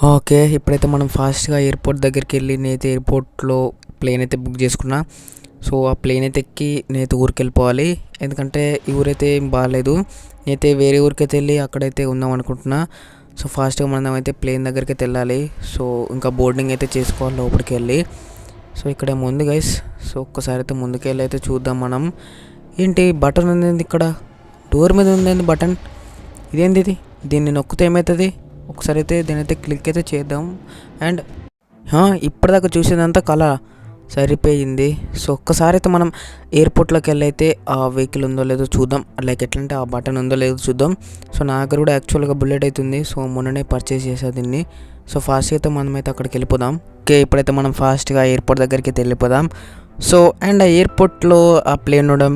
Okay. ఇప్పుడైతే మనం ఫాస్ట్‌గా ఎయిర్‌పోర్ట్ దగ్గరికెళ్ళి నేనైతే ఎయిర్‌పోర్ట్‌లో ప్లేన్ అయితే బుక్ చేసుకున్నా. సో, ఆ ప్లేన్ అయితే ఎక్కి నేనైతే ఊరికెళ్ళిపోవాలి. ఎందుకంటే ఈ ఊరైతే ఏం బాలేదు. నేనైతే వేరే ఊరికైతే వెళ్ళి అక్కడైతే ఉందాం అనుకుంటున్నా. సో, ఫాస్ట్‌గా మనమైతే ప్లేన్ దగ్గరికైతే వెళ్ళాలి. సో, ఇంకా బోర్డింగ్ అయితే చేసుకోవాలి లోపలికెళ్ళి. సో, ఇక్కడేమో ఉంది గైస్. సో, ఒక్కసారి అయితే ముందుకెళ్ళి అయితే చూద్దాం మనం. ఏంటి బటన్ ఉందేంది ఇక్కడ? డోర్ మీద ఉందేంది బటన్? ఇదేంది ఇది? దీన్ని నొక్కితే ఏమవుతుంది? ఒకసారి అయితే దీనైతే క్లిక్ అయితే చేద్దాం. అండ్ ఇప్పటిదాకా చూసేదంతా కళ సరిపోయింది. సో, ఒక్కసారి అయితే మనం ఎయిర్పోర్ట్లోకి వెళ్ళి అయితే ఆ వెహికల్ ఉందో లేదో చూద్దాం. లైక్ ఎట్లా అంటే ఆ బటన్ ఉందో లేదో చూద్దాం. సో, నా దగ్గర కూడా యాక్చువల్గా బుల్లెట్ అవుతుంది. సో, మొన్ననే పర్చేస్ చేసా దీన్ని. సో, ఫాస్ట్గా అయితే మనమైతే అక్కడికి వెళ్ళిపోదాం. ఓకే, ఇప్పుడైతే మనం ఫాస్ట్గా ఎయిర్పోర్ట్ దగ్గరికి అయితే వెళ్ళిపోదాం. సో, అండ్ ఆ ఎయిర్పోర్ట్లో ఆ ప్లేన్ ఉండడం.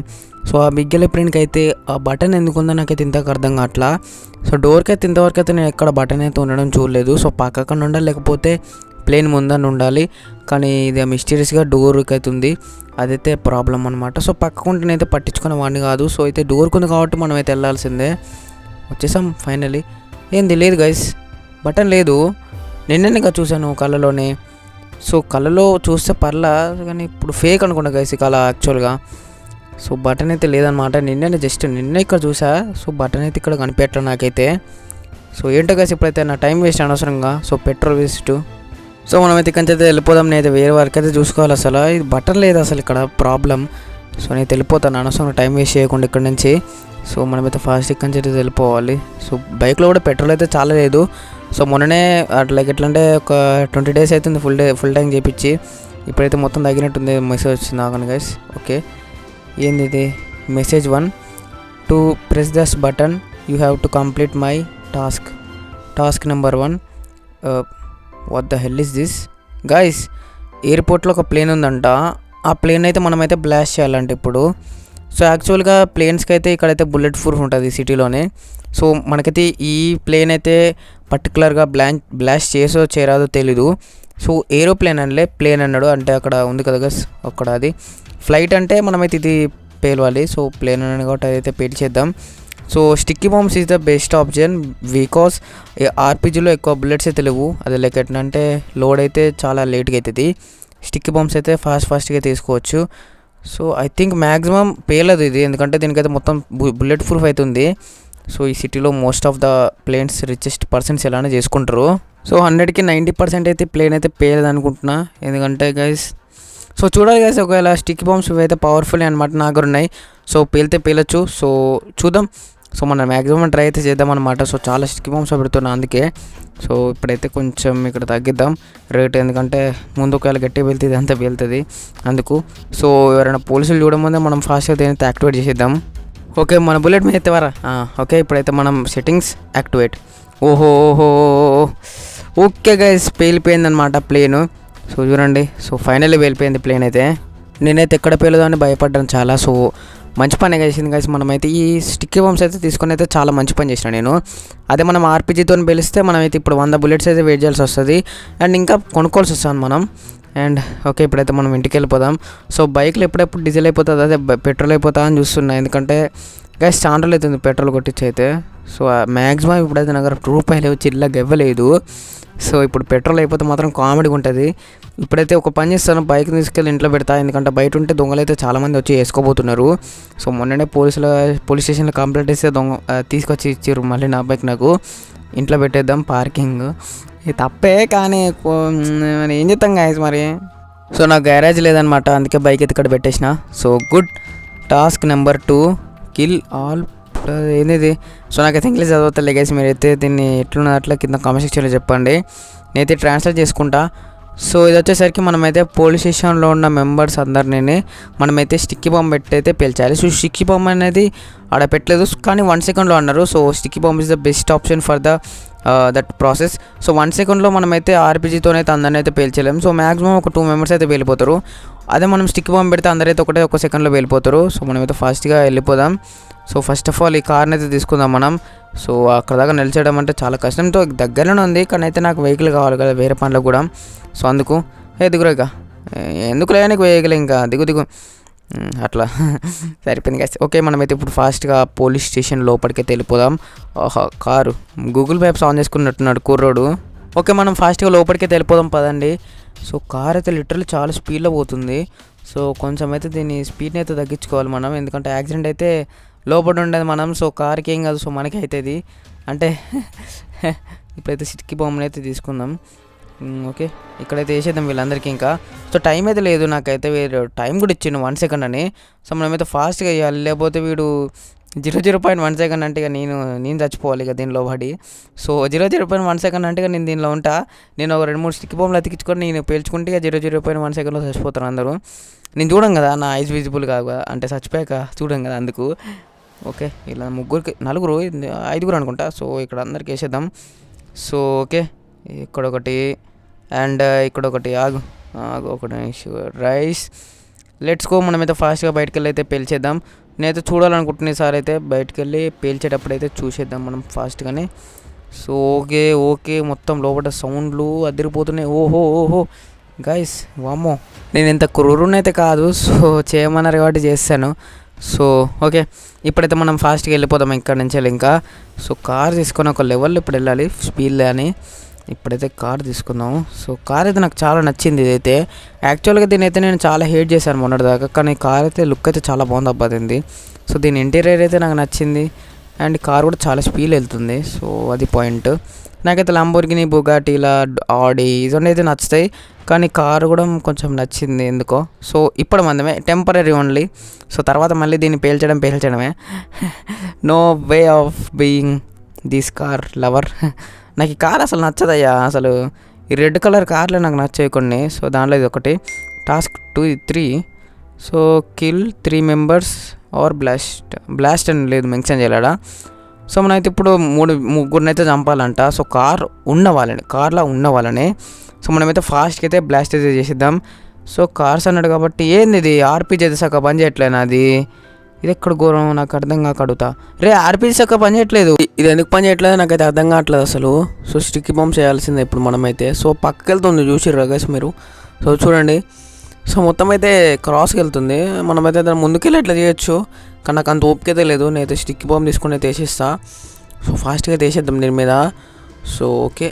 సో, ఆ బిగ్ ఎలిప్రెంట్కి అయితే ఆ బటన్ ఎందుకు ఉందో నాకైతే ఇంతకు అర్థం కావట్లా. సో, డోర్కి అయితే ఇంతవరకు అయితే నేను ఎక్కడ బటన్ అయితే ఉండడం చూడలేదు. సో, పక్కన ఉండాలి, లేకపోతే ప్లేన్ ముందని ఉండాలి. కానీ ఇది మిస్టీరియస్గా డోర్కి అయితే ఉంది. అదైతే ప్రాబ్లం అనమాట. సో, పక్కకుంటే అయితే పట్టించుకునే వాడిని కాదు. సో, అయితే డోర్కి ఉంది కాబట్టి మనం అయితే వెళ్ళాల్సిందే. వచ్చేసాం ఫైనలీ. ఏంది లేదు గైస్, బటన్ లేదు. నిన్నగా చూశాను కళ్ళలోనే. సో, కళ్ళలో చూస్తే పర్లా, కానీ ఇప్పుడు ఫేక్ అనుకుంటా గైస్ ఈ కళ యాక్చువల్గా. సో, బటన్ అయితే లేదనమాట. నిన్న ఇక్కడ చూసా. సో, బటన్ అయితే ఇక్కడ కనిపెట్టా నాకైతే. సో, ఏంటో గైస్ ఇప్పుడైతే నా టైం వేస్ట్ అనవసరంగా. So, petrol waste. సో, మనమైతే ఇక్కడి నుంచి అయితే వెళ్ళిపోదాం. నేనైతే వేరే వరకు అయితే చూసుకోవాలి. అసలు ఇది బటన్ లేదు అసలు ఇక్కడ ప్రాబ్లం. సో, నేను వెళ్ళిపోతాను అనవసరంగా టైం వేస్ట్ చేయకుండా ఇక్కడ నుంచి. సో, మనమైతే ఫాస్ట్ ఇక్కడి నుంచి అయితే వెళ్ళిపోవాలి. సో, బైక్లో కూడా పెట్రోల్ అయితే చాలా లేదు. సో, మొన్ననే లైక్ ఎట్లా అంటే ఒక 20 days అవుతుంది ఫుల్ ట్యాంక్ చేయించి. ఇప్పుడైతే మొత్తం తగ్గినట్టుంది. మెసేజ్ వచ్చింది ఆగండి గైస్. ఓకే, ఏంది ఇది? Message 1 to press this button you have to complete my task number 1. What the hell is this guys? ఎయిర్పోర్ట్లో ఒక ప్లేన్ ఉందంట. ఆ ప్లేన్ అయితే మనమైతే బ్లాస్ట్ చేయాలంటే ఇప్పుడు. సో, యాక్చువల్గా ప్లేన్స్కి అయితే ఇక్కడైతే బుల్లెట్ ప్రూఫ్ ఉంటుంది సిటీలోనే. సో, మనకైతే ఈ ప్లేన్ అయితే పర్టికులర్గా బ్లాస్ట్ చేసో చేరాదో తెలీదు. సో, ఏరోప్లేన్ అనలే, ప్లేన్ అన్నాడు. అంటే అక్కడ ఉంది కదా గస్, అక్కడ అది ఫ్లైట్ అంటే మనమైతే ఇది పేలవాలి. సో, ప్లేన్ అన్నాడు కాబట్టి అదైతే పేల్చేద్దాం. So, sticky bombs is the best option because ఆర్పీజీలో ఎక్కువ బుల్లెట్స్ అయితే లేవు. అది లైక్ ఎట్లా అంటే లోడ్ అయితే చాలా లేట్గా అవుతుంది. స్టిక్కీ బాంబ్స్ అయితే ఫాస్ట్గా తీసుకోవచ్చు. సో, ఐ థింక్ మ్యాక్సిమం పేలదు ఇది, ఎందుకంటే దీనికైతే మొత్తం బుల్లెట్ ప్రూఫ్ అవుతుంది. సో, ఈ సిటీలో most of the planes richest persons ఎలానే చేసుకుంటారు. సో, 100కి 90% అయితే ప్లేన్ అయితే పేలదు అనుకుంటున్నా. ఎందుకంటే గైస్, సో చూడాలి గైస్, ఒకవేళ స్టిక్ బాంబ్స్ అయితే పవర్ఫుల్ అనమాట నా దగ్గర ఉన్నాయి. సో, పేలొచ్చు. సో, చూద్దాం. సో, మనం మ్యాక్సిమం ట్రై అయితే చేద్దాం అనమాట. సో, చాలా స్టిక్ బాంబ్స్ పెడుతున్నా అందుకే. సో, ఇప్పుడైతే కొంచెం ఇక్కడ తగ్గిద్దాం రేట్, ఎందుకంటే ముందు ఒకవేళ గట్టిగా వెళ్తుంది అంతా వెళ్తుంది అందుకు. సో, ఎవరైనా పోలీసులు చూడడం ముందే మనం ఫాస్ట్గా దేని యాక్టివేట్ చేసేద్దాం. ఓకే, మన బుల్లెట్ మీద ఎత్తేవారా? ఓకే, ఇప్పుడైతే మనం సెట్టింగ్స్ యాక్టివేట్. ఓహో, ఓకే గైస్, పేలిపోయిందనమాట ప్లేను. సో, చూడండి. సో, ఫైనల్లీ వెళ్ళిపోయింది ప్లేన్ అయితే. నేనైతే ఎక్కడ పేలదో అని భయపడ్డాను చాలా. సో, మంచి పని చేసింది గైస్. మనమైతే ఈ స్టిక్కీ బాంబ్స్ అయితే తీసుకొని అయితే చాలా మంచి పని చేసిన నేను. అదే మనం ఆర్పీజీతో పేలిస్తే మనమైతే ఇప్పుడు 100 bullets అయితే వెయిట్ చేయాల్సి వస్తుంది. అండ్ ఇంకా కొనుక్కోవాల్సి వస్తుంది మనం. అండ్ ఓకే, ఇప్పుడైతే మనం ఇంటికి వెళ్ళిపోదాం. సో, బైక్లో ఎప్పుడెప్పుడు డీజిల్ అయిపోతుంది, అదే పెట్రోల్ అయిపోతా అని చూస్తున్నా. ఎందుకంటే గైస్ చాలా రోజులు అవుతుంది పెట్రోల్ కొట్టించి అయితే. సో, మ్యాక్సిమం ఇప్పుడైతే నా దగ్గర రూపాయలు చిల్లగా ఇవ్వలేదు. సో, ఇప్పుడు పెట్రోల్ అయిపోతే మాత్రం కామెడీగా ఉంటుంది. ఇప్పుడైతే ఒక పని చేస్తాను, బైక్ తీసుకెళ్ళి ఇంట్లో పెడతా. ఎందుకంటే బయట ఉంటే దొంగలు అయితే చాలామంది వచ్చి వేసుకోబోతున్నారు. సో, మొన్ననే పోలీస్ స్టేషన్లో కంప్లైంట్ ఇస్తే తీసుకొచ్చి ఇచ్చారు మళ్ళీ నా బైక్ నాకు. ఇంట్లో పెట్టేద్దాం పార్కింగ్. ఇది తప్పే, కానీ ఏం చేస్తాం గాయస్ మరి. సో, నాకు గ్యారేజ్ లేదనమాట, అందుకే బైక్ అయితే ఇక్కడ పెట్టేసిన. So, good. Task number 2 kill all. ఏంది? సో, నాకైతే ఇంగ్లీష్ చదవతలే గైస్. మీరైతే దీన్ని ఎట్లున్న అట్లా కింద కామెంట్ సెక్షన్లో చెప్పండి, నేనైతే ట్రాన్స్లేట్ చేసుకుంటా. సో, ఇది వచ్చేసరికి మనమైతే పోలీస్ స్టేషన్లో ఉన్న మెంబర్స్ అందరినీ మనమైతే స్టిక్కీ బాంబ్ పెట్టి అయితే పేల్చాలి. సో, స్టిక్కీ బాంబ్ అనేది ఆడ పెట్టలేదు, కానీ 1 సెకండ్లో అన్నారు. So, sticky bomb is the best option for that process. So, 1 సెకండ్లో మనమైతే ఆర్పీజీతోనైతే అందరిని అయితే పేల్చలేము. సో, మ్యాక్సిమం ఒక 2 members అయితే వెళ్ళిపోతారు. అదే మనం స్టిక్ బాంబ్ పెడితే అందరైతే ఒక సెకండ్లో వెళ్ళిపోతారు. సో, మనమైతే ఫాస్ట్గా వెళ్ళిపోదాం. సో, ఫస్ట్ ఆఫ్ ఆల్ ఈ కార్ని అయితే తీసుకుందాం మనం. సో, అక్కడ దాకా నిలిచేయడం అంటే చాలా కష్టంతో దగ్గరలోనే ఉంది, కానీ అయితే నాకు వెహికల్ కావాలి కదా వేరే పనులకు కూడా. సో, అందుకు దిగురా, ఇక ఎందుకు లేనికి వెహికల్, ఇంకా దిగు అట్లా సరిపోయింది గైస్. ఓకే, మనమైతే ఇప్పుడు ఫాస్ట్గా పోలీస్ స్టేషన్ లోపలికైతే వెళ్ళిపోదాం. కారు గూగుల్ మ్యాప్స్ ఆన్ చేసుకున్నట్టున్నాడు కుర్రోడు. ఓకే, మనం ఫాస్ట్గా లోపలికి వెళ్ళిపోదాం పదండి. సో కార్ అయితే లిటరల్లీ చాలా స్పీడ్లో పోతుంది. సో కొంచెం అయితే దీని స్పీడ్ని అయితే తగ్గించుకోవాలి మనం, ఎందుకంటే యాక్సిడెంట్ అయితే లోపల ఉండేది మనం. సో కార్కి ఏం కాదు, సో మనకి అవుతుంది అంటే. ఇప్పుడైతే సిట్కి బొమ్మను అయితే తీసుకుందాం. ఓకే, ఇక్కడైతే వేసేద్దాం వీళ్ళందరికీ. ఇంకా సో టైం అయితే లేదు నాకైతే, వీడు టైం కూడా ఇచ్చిండు 1 సెకండ్ అని. సో మనమైతే ఫాస్ట్గా వేయాలి, లేకపోతే వీడు 0.1 సెకండ్ అంటే ఇక నేను చచ్చిపోవాలి ఇక దీనిలో పడి. సో 0.1 సెకండ్ అంటే ఇక నేను దీనిలో ఉంటా. నేను ఒక 2-3 స్టిక్ బొమ్మలు అతికించుకొని నేను పేల్చుకుంటే ఇక 0.1 సెకండ్లో చచ్చిపోతాను అందరూ. నేను చూడం కదా, నా ఐస్ విజిబుల్ కాగా అంటే చచ్చిపోయాక చూడం కదా అందుకు. ఓకే, ఇలా నలుగురు 5 అనుకుంటా. సో ఇక్కడ అందరికి వేసేద్దాం. సో ఓకే, ఇక్కడొకటి అండ్ ఇక్కడొకటి. ఆగు ఒకటి రైస్. Let's go. మనమైతే ఫాస్ట్గా బయటకు వెళ్ళి అయితే పేల్చేద్దాం. నేనైతే చూడాలనుకుంటున్నా ఈసారి అయితే బయటకు వెళ్ళి పేల్చేటప్పుడు అయితే చూసేద్దాం మనం ఫాస్ట్గానే. సో ఓకే మొత్తం లోపల సౌండ్లు అదిరిపోతున్నాయి. ఓహో గైస్, వామ్మో, నేను ఇంత క్రూరునైతే కాదు, సో చేయమన్నారు కాబట్టి చేస్తాను. సో ఓకే, ఇప్పుడైతే మనం ఫాస్ట్గా వెళ్ళిపోదాం ఇక్కడ నుంచి ఇంకా. సో కార్ తీసుకొని ఒక లెవెల్లో ఇప్పుడు వెళ్ళాలి స్పీడ్లో అని. ఇప్పుడైతే కార్ తీసుకుందాము. సో కార్ అయితే నాకు చాలా నచ్చింది. ఇదైతే యాక్చువల్గా దీనైతే నేను చాలా హేట్ చేశాను మొన్నటిదాకా, కానీ కార్ అయితే లుక్ అయితే చాలా బాగుంది అబ్బాయింది. సో దీని ఇంటీరియర్ అయితే నాకు నచ్చింది, అండ్ కార్ కూడా చాలా స్పీడ్ వెళ్తుంది. సో అది పాయింట్. నాకైతే లంబోర్గిని, బుగాటి, ఇలా ఆడి ఇవన్నీ అయితే నచ్చుతాయి, కానీ కారు కూడా కొంచెం నచ్చింది ఎందుకో. సో ఇప్పుడు మందమే టెంపరీ ఓన్లీ. సో తర్వాత మళ్ళీ దీన్ని పేల్చడమే. No way of being this car lover. నాకు ఈ కార్ అసలు నచ్చదయ్యా అసలు. ఈ రెడ్ కలర్ కార్లే నాకు నచ్చాయి కొన్ని. సో దాంట్లో ఇది ఒకటి. Task 3. So kill 3 members or blast అని లేదు, మెన్షన్ చేయలేడా. సో మనమైతే ఇప్పుడు ముగ్గురిని అయితే చంపాలంట. సో కార్లో ఉన్న వాళ్ళని సో మనమైతే ఫాస్ట్గా అయితే బ్లాస్ట్ అయితే చేసేద్దాం. సో కార్స్ అన్నాడు కాబట్టి ఏంది ఇది ఆర్పీజీ అయితే సక్క పని చేయట్లేనా? ఇది ఎక్కడ ఘోరం నాకు అర్థం కాక అడుగుతా. ఆర్పీజీ సక్క పని చేయట్లేదు, ఇది ఎందుకు పని చేయట్లేదు నాకైతే అర్థం కావట్లేదు అసలు. సో స్టిక్కీ బాంబ్ చేయాల్సిందే ఇప్పుడు మనమైతే. సో పక్కకి వెళ్తుంది చూసిర్రా గైస్ మీరు. సో చూడండి, సో మొత్తం అయితే క్రాస్కి వెళ్తుంది. మనమైతే దాని ముందుకెళ్ళి ఎట్లా చేయొచ్చు, కానీ నాకు అంత ఓపిక అయితే లేదు. నేనైతే స్టిక్కీ బాంబ్ తీసుకుని అయితే వేసేస్తా. సో ఫాస్ట్గా వేసేద్దాం దీని మీద. సో ఓకే,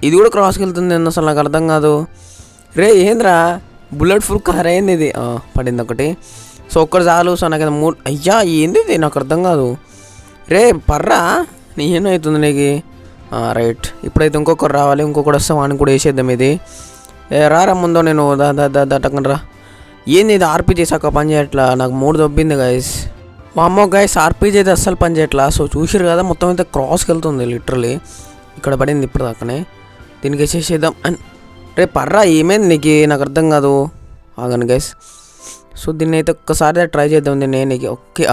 ఇది కూడా క్రాస్కి వెళ్తుంది అసలు నాకు అర్థం కాదు. ఏంద్రా బుల్లెట్ ప్రూఫ్ కార్ అయింది ఇది. పడింది ఒకటి. సో ఒక్కటి చాలు. సో నాకైతే 3. అయ్యా ఏంది ఇది నాకు అర్థం కాదు. పర్రా ఏమవుతుంది నీకు? రైట్, ఇప్పుడైతే ఇంకొకరు రావాలి. ఇంకొకటి వస్తే వాడిని కూడా వేసేద్దాం. ఇది రారా ముందో నేను దట్టకండి రా. ఏంది ఇది ఆర్పీజీ సక్క పని చేయట్లా, నాకు 3 దొబ్బింది గైస్. వామ్మో గైస్, ఆర్పీజీ అయితే అస్సలు పని చేయట్లా. సో చూసిరు కదా మొత్తం అయితే క్రాస్కి వెళ్తుంది లిటరలీ. ఇక్కడ పడింది ఇప్పుడు దాకానే. దీనికి వేసేసేద్దాం. అండ్ పర్రా ఏమైంది నీకు నాకు అర్థం కాదు. ఆగండి గైస్. సో దీన్ని అయితే ఒక్కసారి ట్రై చేద్దాం దీన్ని నీకు. Okay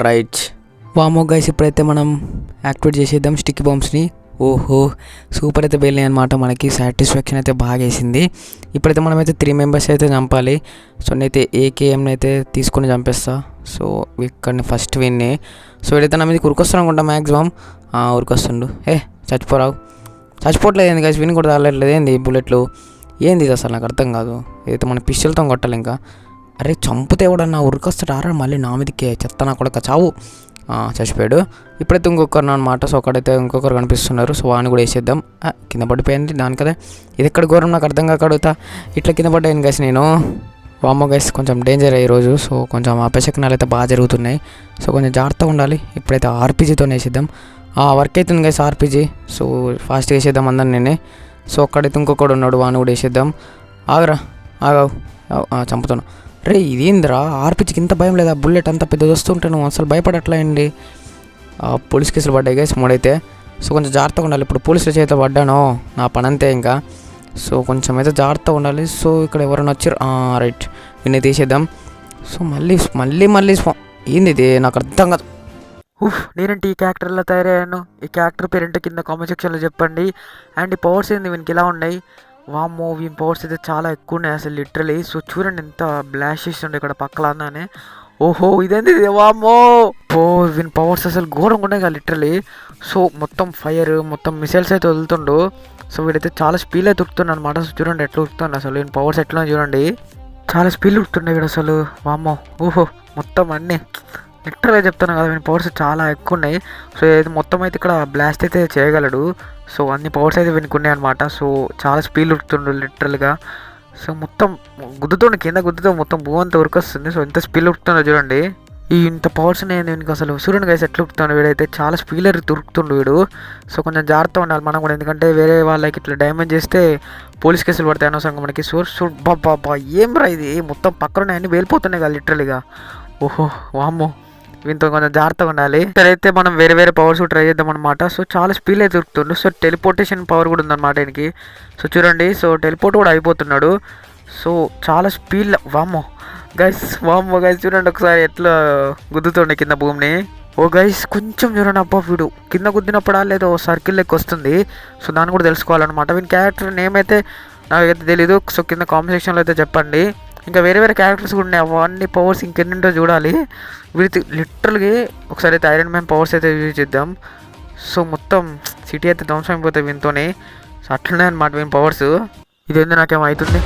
right. వామో గైస్, ఇప్పుడైతే మనం యాక్టివేట్ చేసేద్దాం స్టిక్కీ బాంబ్స్ని. ఓహో సూపర్ అయితే వెళ్ళాయి అనమాట. మనకి సాటిస్ఫాక్షన్ అయితే బాగా వేసింది. ఇప్పుడైతే మనమైతే 3 మెంబర్స్ అయితే చంపాలి. సో నేనైతే ఏకేఎంని అయితే తీసుకొని చంపేస్తా. సో ఇక్కడిని ఫస్ట్ విన్ని. సో వీడైతే నా మీద ఉరికొస్తాను అనుకుంటా మ్యాక్సిమం. ఉరికొస్తుండు. చచ్చిపోవట్లేదు ఏంది గైస్, విని కూడా తాగట్లేదు ఏంది బుల్లెట్లు. ఏంది ఇది అసలు నాకు అర్థం కాదు. ఏదైతే మన పిస్టల్తో కొట్టాలి ఇంకా. చంపితే కూడా నా ఉరికొస్తాడు ఆరా మళ్ళీ నా మీదకే. చెత్త నా కూడా చావు. చచ్చిపోయాడు. ఇప్పుడైతే ఇంకొకరు అనమాట. సో అక్కడైతే ఇంకొకరు కనిపిస్తున్నారు. సో వాడిని కూడా వేసేద్దాం. కింద పడిపోయింది దాని కదా. ఇది ఎక్కడ ఘోరం నాకు అర్థం కాక అడుగుతా. ఇట్లా కింద పడ్డాను గైస్ నేను. వామ్మో గైస్, కొంచెం డేంజర్ ఈరోజు. సో కొంచెం అపశకనాలు అయితే బాగా జరుగుతున్నాయి. సో కొంచెం జాగ్రత్తగా ఉండాలి. ఇప్పుడైతే ఆర్పీజీతో వేసేద్దాం. వర్క్ అవుతుంది గైస్ ఆర్పీజీ. సో ఫాస్ట్గా వేసేద్దాం అందరిని నేనే. సో అక్కడైతే ఇంకొకడు ఉన్నాడు, వాడిని కూడా వేసేద్దాం. ఆగావు చంపుతాను. ఇదేందిరా ఆర్పీజీకి ఇంత భయం లేదా? బుల్లెట్ అంత పెద్దది వస్తుంటే నువ్వు అసలు భయపడట్లే అండి. పోలీస్ కేసులు పడ్డాయి గైస్ 3 అయితే. సో కొంచెం జాగ్రత్తగా ఉండాలి. ఇప్పుడు పోలీసుల చేత పడ్డాను, నా పని అంతే ఇంకా. సో కొంచెం అయితే జాగ్రత్తగా ఉండాలి. సో ఇక్కడ ఎవరైనా వచ్చారు. రైట్, వీడిని తీసేద్దాం. సో మళ్ళీ ఏంది ఇది నాకు అర్థం కాదు. నేనంటే ఈ క్యారెక్టర్లో తయారయ్యాను. ఈ క్యారెక్టర్ పేరేంటో కింద కామెంట్ సెక్షన్లో చెప్పండి. అండ్ ఈ పవర్స్ ఏంది వీనికి ఇలా ఉన్నాయి. వామ్మో వీని పవర్స్ అయితే చాలా ఎక్కువ ఉన్నాయి అసలు లిటరలీ. సో చూడండి ఎంత బ్లాస్ట్ చేస్తుండే ఇక్కడ పక్కలానే. ఓహో ఇదేంది వామ్మో. వీని పవర్స్ అసలు ఘోరంగా ఉన్నాయి కదా లిటరలీ. సో మొత్తం ఫైర్, మొత్తం మిసైల్స్ అయితే వదులుతుండు. సో వీడైతే చాలా స్పీడ్ అయితే ఉడుతుంది అనమాట. సో చూడండి ఎట్లా ఉడుతుంది అసలు. వీని పవర్స్ ఎట్లా చూడండి, చాలా స్పీడ్ ఉడుతుండే వీడు అసలు. వామ్మో ఓహో మొత్తం అన్నీ లిటరల్గా చెప్తాను కదా, వీని పవర్స్ చాలా ఎక్కువ ఉన్నాయి. సో ఇది మొత్తం అయితే ఇక్కడ బ్లాస్ట్ అయితే చేయగలడు. సో అన్ని పవర్స్ అయితే వీనికి ఉన్నాయి అనమాట. సో చాలా స్పీడ్ ఉరుకుతుండు లిటరల్గా. సో మొత్తం గుద్దుతుండు, కింద గుద్దుతో మొత్తం భూమి అంతా ఉరికొస్తుంది. సో ఎంత స్పీడ్ ఉరుకుతుండో చూడండి. ఈ ఇంత పవర్స్ నేను వీనికి అసలు చూడండి గైస్ ఎట్లా ఉరుకుతాడు వీడైతే. చాలా స్పీడ్ ఉరుకుతుండు వీడు. సో కొంచెం జాగ్రత్త ఉండాలి మనం కూడా, ఎందుకంటే వేరే వాళ్ళకి ఇట్లా డ్యామేజ్ చేస్తే పోలీస్ కేసులు పడతాయి అనవసరంగా మనకి. సో బాబా ఏం రా ఇది, మొత్తం పక్కన అన్ని వెళ్ళిపోతున్నాయి కదా లిటరల్గా. ఓహో వామ్మో, వీటితో కొంచెం జాగ్రత్తగా ఉండాలి. అయితే మనం వేరే వేరే పవర్స్ ట్రై చేద్దాం అనమాట. సో చాలా స్పీడ్ అయితే దొరుకుతుండు. సో టెలిపోర్టేషన్ పవర్ కూడా ఉందన్నమాట ఆయనకి. సో చూడండి, సో టెలిపోర్ట్ కూడా అయిపోతున్నాడు. సో చాలా స్పీడ్, వామ్మో గైస్ చూడండి ఒకసారి ఎట్లా గుద్దుతుండే కింద భూమిని. ఓ గైస్ కొంచెం చూడండి, అబ్బా వీడు కింద గుద్దినప్పుడా లేదో సర్కిల్ లెక్క వస్తుంది. సో దాన్ని కూడా తెలుసుకోవాలన్నమాట. వీని క్యారెక్టర్ నేమ్ అయితే నాకైతే తెలీదు. సో కింద కామెంట్ సెక్షన్లో అయితే చెప్పండి. ఇంకా వేరే వేరే క్యారెక్టర్స్ కూడా ఉన్నాయి, అవన్నీ పవర్స్ ఇంకెన్నింటో చూడాలి. వీటి లిటరల్గా ఒకసారి అయితే ఐరన్ మ్యాన్ పవర్స్ అయితే యూజ్ చేద్దాం. సో మొత్తం సిటీ అయితే ధ్వంసం అయిపోతాయి వీనితోనే. సో అట్లనే అనమాట వీని పవర్స్. ఇదేంది నాకేమో అవుతుంది.